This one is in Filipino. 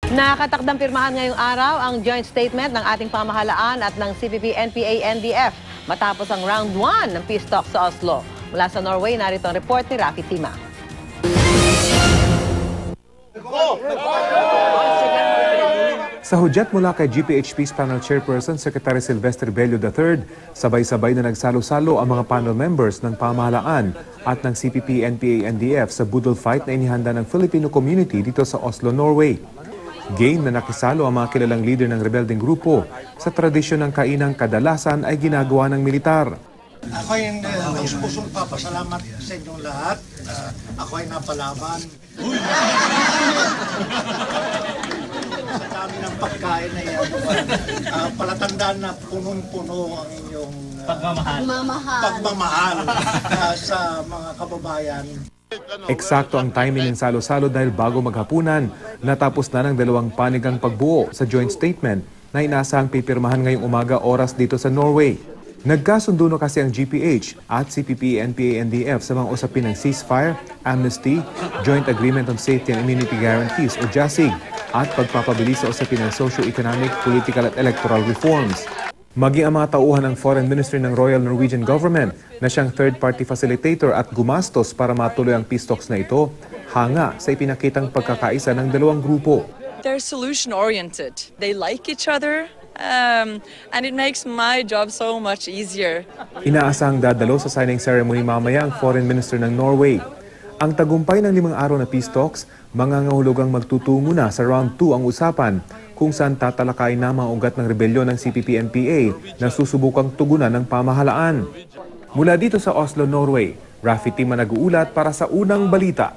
Nakatakdang pirmahan ngayong araw ang joint statement ng ating pamahalaan at ng CPP-NPA-NDF matapos ang round 1 ng peace talks sa Oslo. Mula sa Norway, narito ang report ni Rafi Tima. Sa hudyat mula kay GPH Peace Panel Chairperson Secretary Sylvester Bello III, sabay-sabay na nagsalo-salo ang mga panel members ng pamahalaan at ng CPP-NPA-NDF sa budol fight na inihanda ng Filipino community dito sa Oslo, Norway. Game na nakisalo ang mga kilalang leader ng rebelding grupo sa tradisyon ng kainang kadalasan ay ginagawa ng militar. Ako ay pusong papasalamat sa inyong lahat. Ako ay napalaban. Sa dami ng pagkain na yan, palatandaan na punong-puno ang inyong pagmamahal sa mga kababayan. Eksakto ang timing ng salo-salo dahil bago maghapunan, natapos na ng dalawang panigang pagbuo sa joint statement na inaasahang pipirmahan ngayong umaga oras dito sa Norway. Nagkasundo na kasi ang GPH at CPP-NPA-NDF sa mga usapin ng ceasefire, amnesty, Joint Agreement on Safety and Immunity Guarantees o JASIG at pagpapabilis sa usapin ng socio-economic, political at electoral reforms. Maging ang mga tauhan ng Foreign Ministry ng Royal Norwegian Government na siyang third-party facilitator at gumastos para matuloy ang peace talks na ito, hanga sa ipinakitang pagkakaisa ng dalawang grupo. They're solution-oriented. They like each other. And it makes my job so much easier. Inaasahang dadalo sa signing ceremony mamaya ang Foreign Minister ng Norway. Ang tagumpay ng 5 araw na peace talks, mangangahulugang magtutungo na sa round 2 ang usapan kung saan tatalakayin na mga ugat ng rebelyon ng CPP-NPA na susubukang tugunan ng pamahalaan. Mula dito sa Oslo, Norway, Rafi Tima nag-uulat para sa Unang Balita.